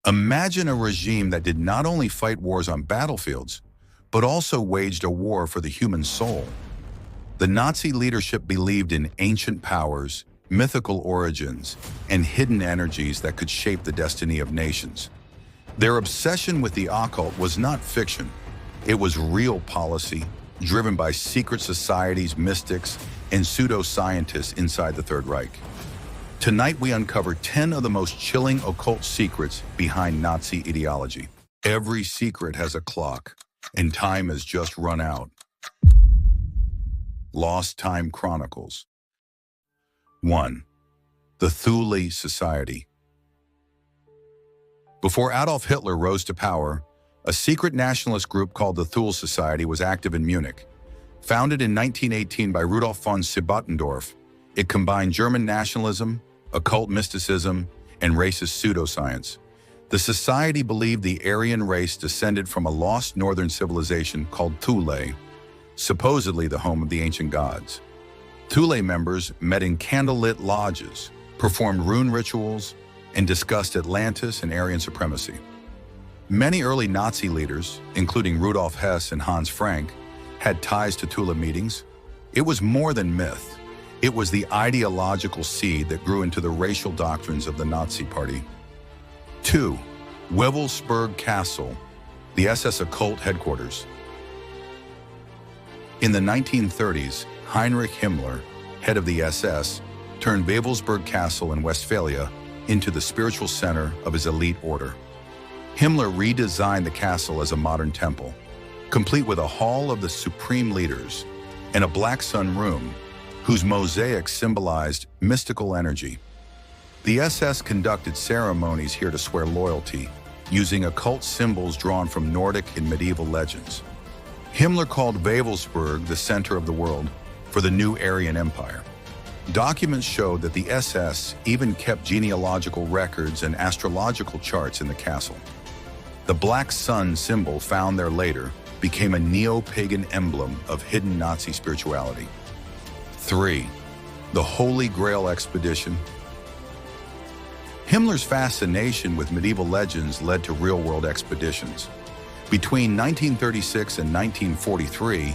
Imagine a regime that did not only fight wars on battlefields, but also waged a war for the human soul. The Nazi leadership believed in ancient powers, mythical origins, and hidden energies that could shape the destiny of nations. Their obsession with the occult was not fiction. It was real policy, driven by secret societies, mystics, and pseudo-scientists inside the Third Reich. Tonight we uncover 10 of the most chilling occult secrets behind Nazi ideology. Every secret has a clock, and time has just run out. Lost Time Chronicles. 1. The Thule Society. Before Adolf Hitler rose to power, a secret nationalist group called the Thule Society was active in Munich. Founded in 1918 by Rudolf von Sebottendorf, it combined German nationalism, occult mysticism, and racist pseudo-science. The society believed the Aryan race descended from a lost northern civilization called Thule, supposedly the home of the ancient gods. Thule members met in candlelit lodges, performed rune rituals, and discussed Atlantis and Aryan supremacy. Many early Nazi leaders, including Rudolf Hess and Hans Frank, had ties to Thule meetings. It was more than myth. It was the ideological seed that grew into the racial doctrines of the Nazi Party. 2. Wewelsburg Castle, the SS occult headquarters. In the 1930s, Heinrich Himmler, head of the SS, turned Wewelsburg Castle in Westphalia into the spiritual center of his elite order. Himmler redesigned the castle as a modern temple, complete with a hall of the supreme leaders and a black sun room whose mosaics symbolized mystical energy. The SS conducted ceremonies here to swear loyalty, using occult symbols drawn from Nordic and medieval legends. Himmler called Wewelsburg the center of the world for the new Aryan Empire. Documents showed that the SS even kept genealogical records and astrological charts in the castle. The black sun symbol found there later became a neo-pagan emblem of hidden Nazi spirituality. 3. The Holy Grail Expedition. Himmler's fascination with medieval legends led to real-world expeditions. Between 1936 and 1943,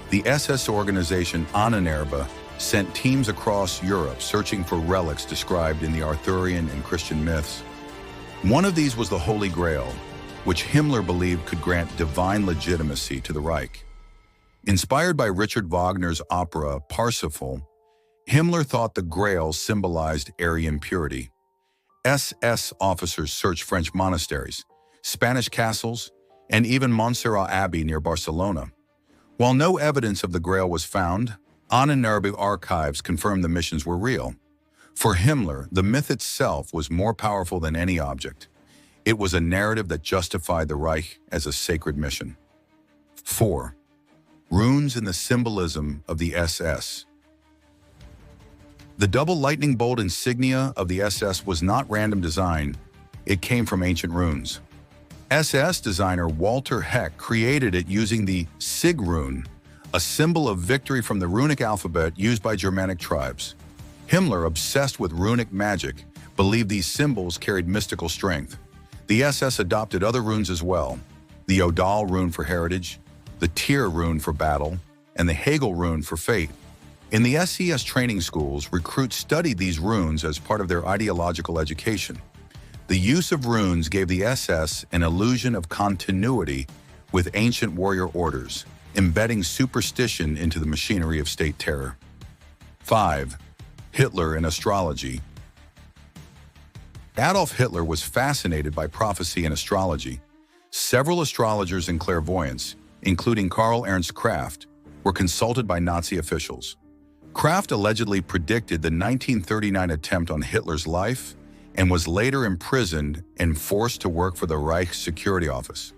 the SS organization Ahnenerbe sent teams across Europe searching for relics described in the Arthurian and Christian myths. One of these was the Holy Grail, which Himmler believed could grant divine legitimacy to the Reich. Inspired by Richard Wagner's opera Parsifal, Himmler thought the Grail symbolized Aryan purity. SS officers searched French monasteries, Spanish castles, and even Montserrat Abbey near Barcelona. While no evidence of the Grail was found, Ahnenerbe archives confirmed the missions were real. For Himmler, the myth itself was more powerful than any object. It was a narrative that justified the Reich as a sacred mission. 4. Runes and the symbolism of the SS. The double lightning bolt insignia of the SS was not random design. It came from ancient runes. SS designer Walter Heck created it using the Sig rune, a symbol of victory from the runic alphabet used by Germanic tribes. Himmler, obsessed with runic magic, believed these symbols carried mystical strength. The SS adopted other runes as well: the Odal rune for heritage, the Tyr rune for battle, and the Hegel rune for fate. In the SES training schools, recruits studied these runes as part of their ideological education. The use of runes gave the SS an illusion of continuity with ancient warrior orders, embedding superstition into the machinery of state terror. 5. Hitler and astrology. Adolf Hitler was fascinated by prophecy and astrology. Several astrologers and clairvoyants, including Karl Ernst Kraft, were consulted by Nazi officials. Kraft allegedly predicted the 1939 attempt on Hitler's life and was later imprisoned and forced to work for the Reich Security Office.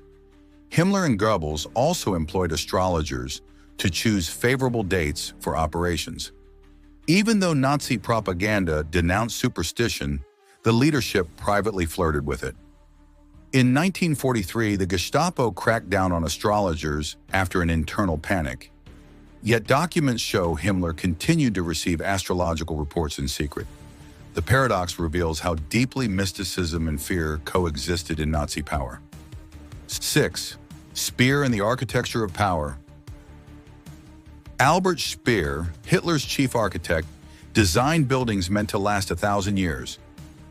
Himmler and Goebbels also employed astrologers to choose favorable dates for operations. Even though Nazi propaganda denounced superstition, the leadership privately flirted with it. In 1943, the Gestapo cracked down on astrologers after an internal panic. Yet documents show Himmler continued to receive astrological reports in secret. The paradox reveals how deeply mysticism and fear coexisted in Nazi power. 6. Speer and the architecture of power. Albert Speer, Hitler's chief architect, designed buildings meant to last 1,000 years.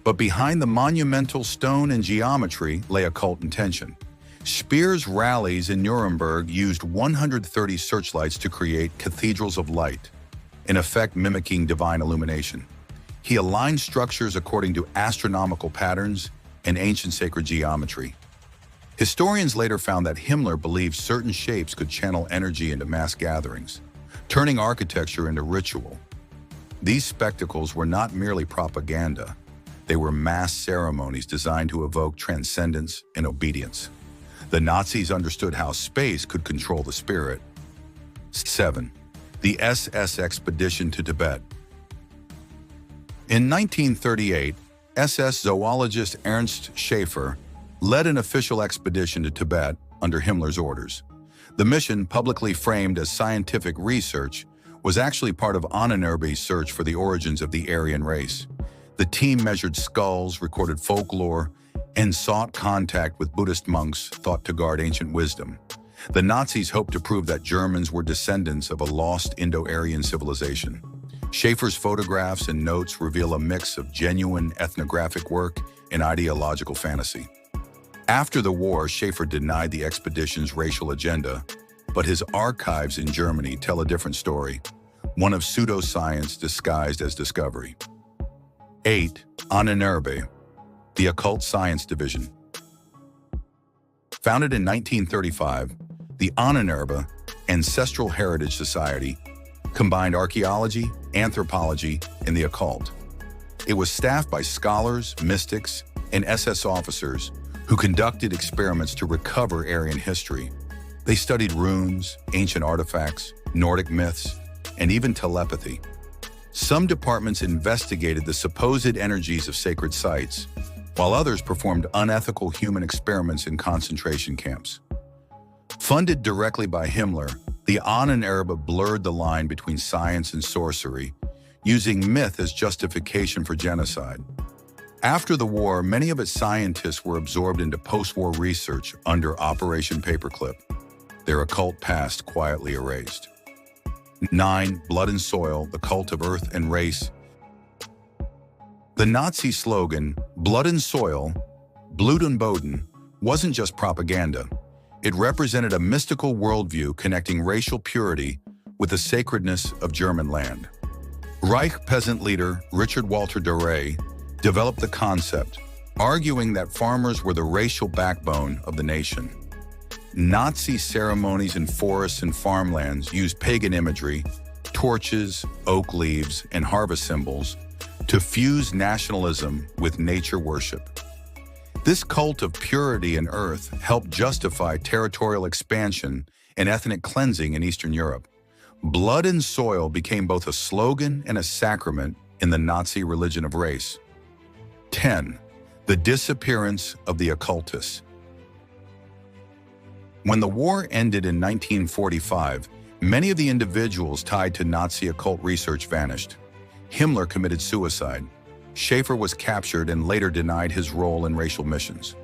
But behind the monumental stone and geometry lay occult intention. Speer's rallies in Nuremberg used 130 searchlights to create cathedrals of light, in effect mimicking divine illumination. He aligned structures according to astronomical patterns and ancient sacred geometry. Historians later found that Himmler believed certain shapes could channel energy into mass gatherings, turning architecture into ritual. These spectacles were not merely propaganda. They were mass ceremonies designed to evoke transcendence and obedience. The Nazis understood how space could control the spirit. 7. The SS expedition to Tibet. In 1938, SS zoologist Ernst Schaefer led an official expedition to Tibet under Himmler's orders. The mission, publicly framed as scientific research, was actually part of Ahnenerbe's search for the origins of the Aryan race. The team measured skulls, recorded folklore, and sought contact with Buddhist monks thought to guard ancient wisdom. The Nazis hoped to prove that Germans were descendants of a lost Indo-Aryan civilization. Schaefer's photographs and notes reveal a mix of genuine ethnographic work and ideological fantasy. After the war, Schaefer denied the expedition's racial agenda, but his archives in Germany tell a different story, one of pseudo-science disguised as discovery. 8. Ahnenerbe, the Occult Science Division. Founded in 1935, the Ahnenerbe Ancestral Heritage Society combined archaeology, anthropology, and the occult. It was staffed by scholars, mystics, and SS officers who conducted experiments to recover Aryan history. They studied runes, ancient artifacts, Nordic myths, and even telepathy. Some departments investigated the supposed energies of sacred sites, while others performed unethical human experiments in concentration camps. Funded directly by Himmler, the Ahnenerbe blurred the line between science and sorcery, using myth as justification for genocide. After the war, many of its scientists were absorbed into post-war research under Operation Paperclip, their occult past quietly erased. 9. Blood and Soil, the Cult of Earth and Race. The Nazi slogan, Blood and Soil, Blut und Boden, wasn't just propaganda. It represented a mystical worldview connecting racial purity with the sacredness of German land. Reich peasant leader Richard Walter Doré developed the concept, arguing that farmers were the racial backbone of the nation. Nazi ceremonies in forests and farmlands used pagan imagery, torches, oak leaves, and harvest symbols to fuse nationalism with nature worship. This cult of purity and earth helped justify territorial expansion and ethnic cleansing in Eastern Europe. Blood and soil became both a slogan and a sacrament in the Nazi religion of race. 10. The disappearance of the occultists. When the war ended in 1945, many of the individuals tied to Nazi occult research vanished. Himmler committed suicide. Schaefer was captured and later denied his role in racial missions.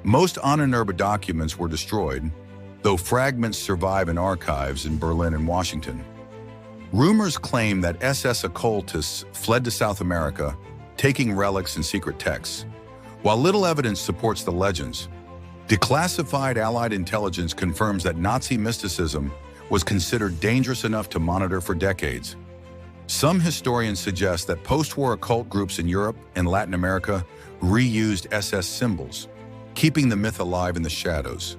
Most Ahnenerbe documents were destroyed, though fragments survive in archives in Berlin and Washington. Rumors claim that SS occultists fled to South America, taking relics and secret texts. While little evidence supports the legends, declassified Allied intelligence confirms that Nazi mysticism was considered dangerous enough to monitor for decades. Some historians suggest that post-war occult groups in Europe and Latin America reused SS symbols, keeping the myth alive in the shadows.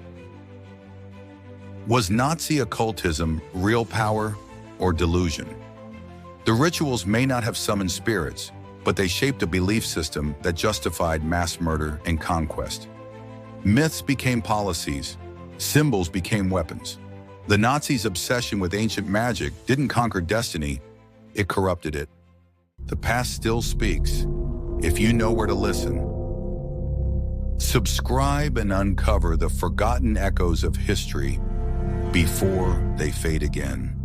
Was Nazi occultism real power or delusion? The rituals may not have summoned spirits, but they shaped a belief system that justified mass murder and conquest. Myths became policies, symbols became weapons. The Nazis' obsession with ancient magic didn't conquer destiny, it corrupted it. The past still speaks, if you know where to listen. Subscribe and uncover the forgotten echoes of history before they fade again.